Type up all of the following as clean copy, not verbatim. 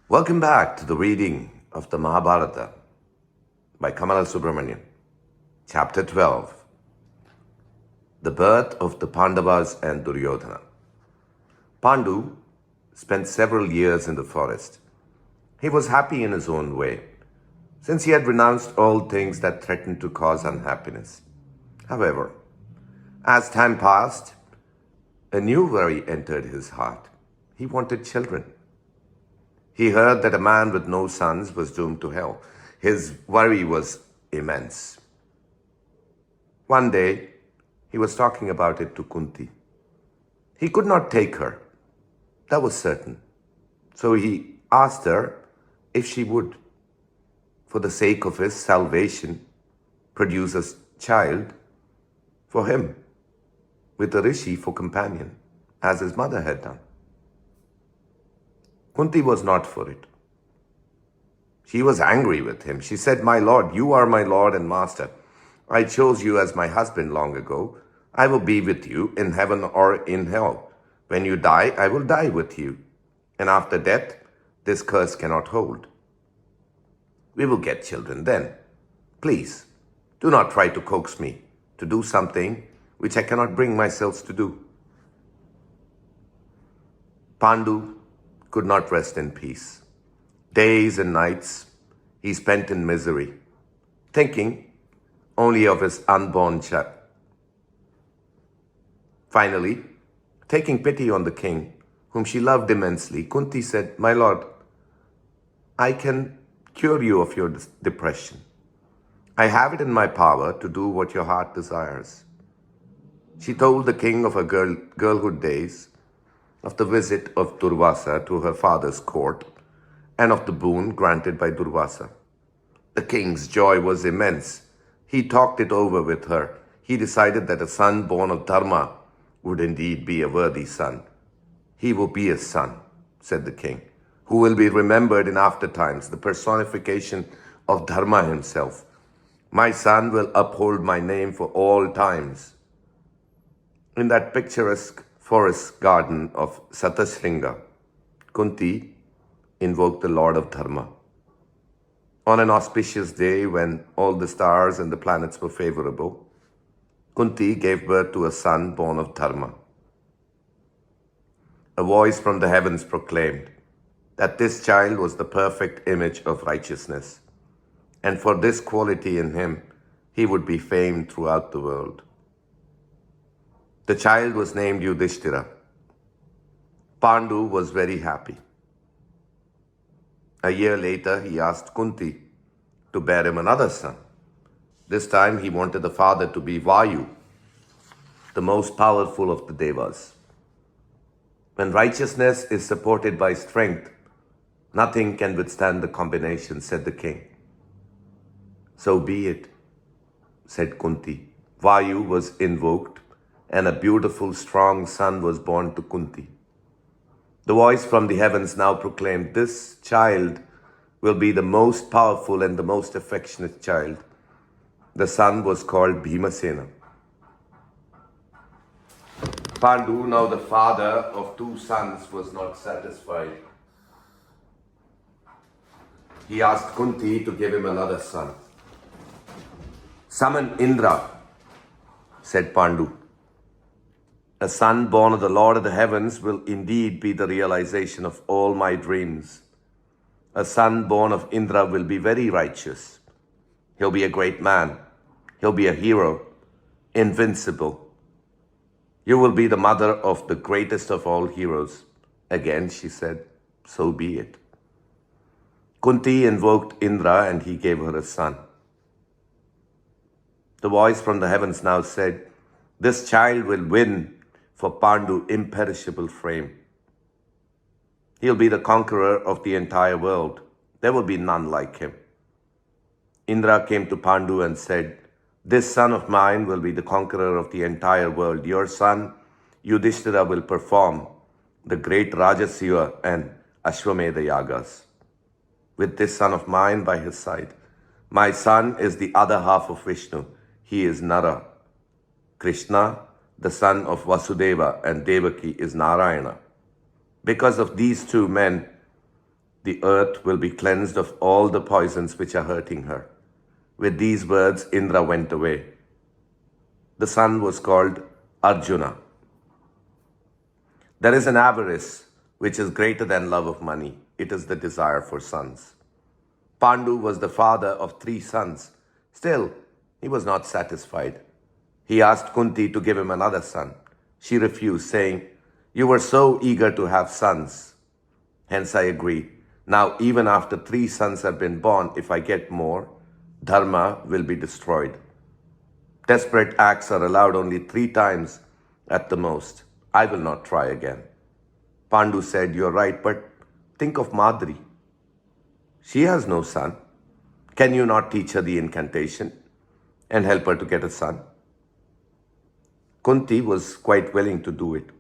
Welcome back to the reading of the Mahabharata by Kamala Subramanian, Chapter 12, The Birth of the Pandavas and Duryodhana. Pandu spent several years in the forest. He was happy in his own way, since he had renounced all things that threatened to cause unhappiness. However, as time passed, a new worry entered his heart. He wanted children. He heard that a man with no sons was doomed to hell. His worry was immense. One day, he was talking about it to Kunti. He could not take her. That was certain. So he asked her if she would, for the sake of his salvation, produce a child for him, with a rishi for companion, as his mother had done. Kunti was not for it. She was angry with him. She said, "My lord, you are my lord and master. I chose you as my husband long ago. I will be with you in heaven or in hell. When you die, I will die with you. And after death, this curse cannot hold. We will get children then. Please, do not try to coax me to do something which I cannot bring myself to do." Pandu could not rest in peace. Days and nights he spent in misery, thinking only of his unborn child. Finally, taking pity on the king, whom she loved immensely, Kunti said, "My lord, I can cure you of your depression. I have it in my power to do what your heart desires." She told the king of her girlhood days, of the visit of Durvasa to her father's court, and of the boon granted by Durvasa. The king's joy was immense. He talked it over with her. He decided that a son born of Dharma would indeed be a worthy son. "He will be a son," said the king, "who will be remembered in after times, the personification of Dharma himself. My son will uphold my name for all times." In that picturesque forest garden of Satashringa, Kunti invoked the Lord of Dharma. On an auspicious day when all the stars and the planets were favorable, Kunti gave birth to a son born of Dharma. A voice from the heavens proclaimed that this child was the perfect image of righteousness, and for this quality in him, he would be famed throughout the world. The child was named Yudhishthira. Pandu was very happy. A year later, he asked Kunti to bear him another son. This time, he wanted the father to be Vayu, the most powerful of the devas. When righteousness is supported by strength, nothing can withstand the combination, said the king. "So be it," said Kunti. Vayu was invoked, and a beautiful, strong son was born to Kunti. The voice from the heavens now proclaimed, "This child will be the most powerful and the most affectionate child." The son was called Bhimasena. Pandu, now the father of two sons, was not satisfied. He asked Kunti to give him another son. "Summon Indra," said Pandu. "A son born of the Lord of the heavens will indeed be the realization of all my dreams. A son born of Indra will be very righteous. He'll be a great man. He'll be a hero, invincible. You will be the mother of the greatest of all heroes." Again she said, "So be it." Kunti invoked Indra and he gave her a son. The voice from the heavens now said, "This child will win for Pandu imperishable fame. He'll be the conqueror of the entire world. There will be none like him." Indra came to Pandu and said, "This son of mine will be the conqueror of the entire world. Your son, Yudhishthira, will perform the great Rajasiva and Ashwamedha yagas with this son of mine by his side. My son is the other half of Vishnu. He is Nara. Krishna, the son of Vasudeva, and Devaki is Narayana. Because of these two men, The earth will be cleansed of all the poisons which are hurting her. With these words, Indra went away. The son was called Arjuna. There is an avarice which is greater than love of money. It is the desire for sons. Pandu was the father of 3 sons. Still, he was not satisfied. He asked Kunti to give him another son. She refused, saying, "You were so eager to have sons. Hence I agree. Now, even after 3 sons have been born, if I get more, dharma will be destroyed. Desperate acts are allowed only 3 times at the most. I will not try again." Pandu said, "You're right, but think of Madri. She has no son. Can you not teach her the incantation and help her to get a son?" Kunti was quite willing to do it.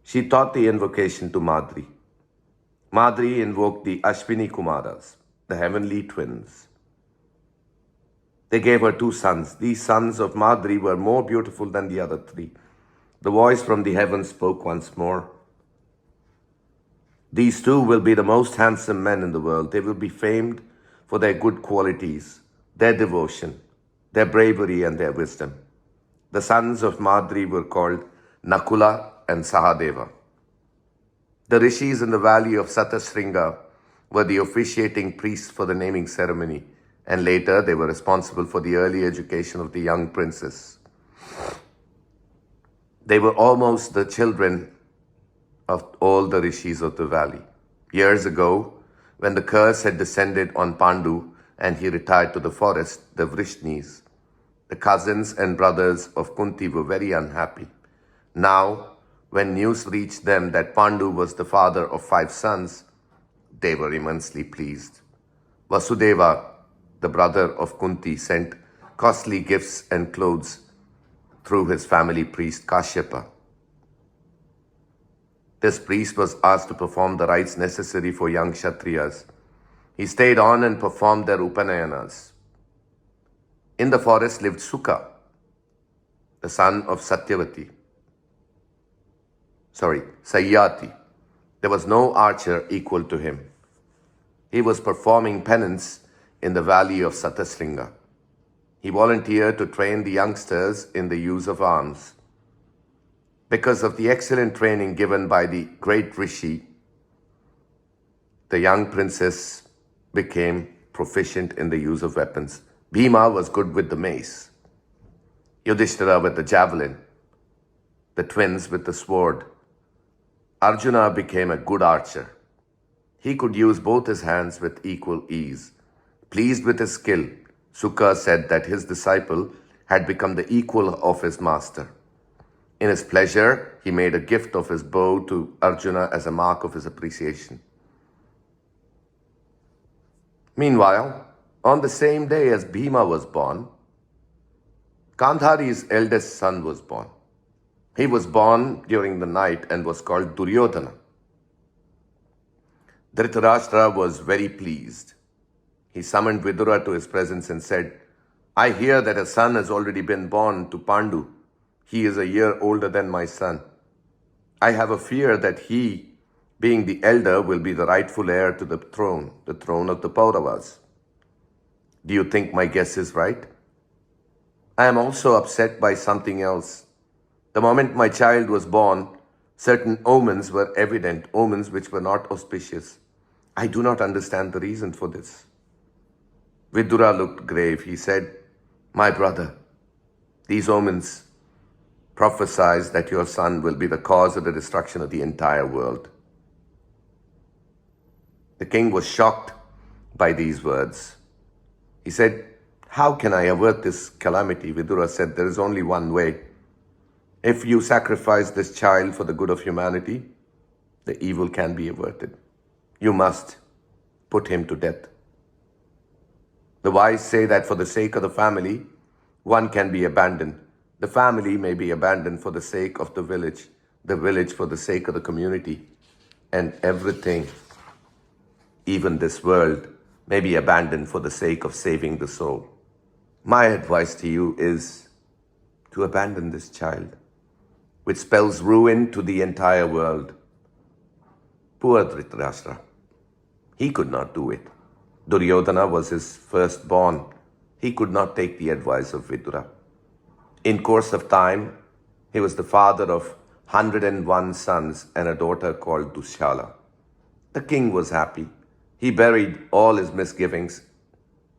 She taught the invocation to Madri. Madri invoked the Ashwini Kumaras, the heavenly twins. They gave her 2 sons. These sons of Madri were more beautiful than the other 3. The voice from the heavens spoke once more. "These 2 will be the most handsome men in the world. They will be famed for their good qualities, their devotion, their bravery, and their wisdom." The sons of Madri were called Nakula and Sahadeva. The rishis in the valley of Satasringa were the officiating priests for the naming ceremony, and later they were responsible for the early education of the young princess. They were almost the children of all the rishis of the valley. Years ago, when the curse had descended on Pandu and he retired to the forest, the Vrishnis, the cousins and brothers of Kunti, were very unhappy. Now, when news reached them that Pandu was the father of 5 sons, they were immensely pleased. Vasudeva, the brother of Kunti, sent costly gifts and clothes through his family priest Kashyapa. This priest was asked to perform the rites necessary for young Kshatriyas. He stayed on and performed their Upanayanas. In the forest lived Sukha, the son of Satyati. There was no archer equal to him. He was performing penance in the valley of Satasringa. He volunteered to train the youngsters in the use of arms. Because of the excellent training given by the great Rishi, the young princess became proficient in the use of weapons. Bhima was good with the mace, Yudhishthira with the javelin, the twins with the sword. Arjuna became a good archer. He could use both his hands with equal ease. Pleased with his skill, Sukha said that his disciple had become the equal of his master. In his pleasure, he made a gift of his bow to Arjuna as a mark of his appreciation. Meanwhile, on the same day as Bhima was born, Gandhari's eldest son was born. He was born during the night and was called Duryodhana. Dhritarashtra was very pleased. He summoned Vidura to his presence and said, "I hear that a son has already been born to Pandu. He is a year older than my son. I have a fear that he, being the elder, will be the rightful heir to the throne of the Pauravas. Do you think my guess is right? I am also upset by something else. The moment my child was born, certain omens were evident, omens which were not auspicious. I do not understand the reason for this." Vidura looked grave. He said, "My brother, these omens prophesies that your son will be the cause of the destruction of the entire world." The king was shocked by these words. He said, "How can I avert this calamity?" Vidura said, "There is only one way. If you sacrifice this child for the good of humanity, the evil can be averted. You must put him to death." The wise say that for the sake of the family, one can be abandoned. The family may be abandoned for the sake of the village for the sake of the community, and everything, even this world, may be abandoned for the sake of saving the soul. My advice to you is to abandon this child, which spells ruin to the entire world. Poor Dhritarashtra. He could not do it. Duryodhana was his firstborn. He could not take the advice of Vidura. In course of time, he was the father of 101 sons and a daughter called Dushala. The king was happy. He buried all his misgivings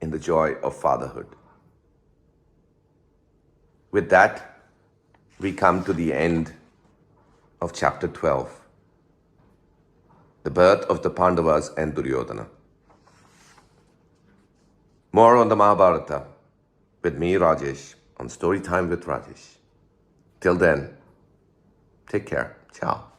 in the joy of fatherhood. With that, we come to the end of chapter 12, the birth of the Pandavas and Duryodhana. More on the Mahabharata with me, Rajesh, on Storytime with Rajesh. Till then, take care. Ciao.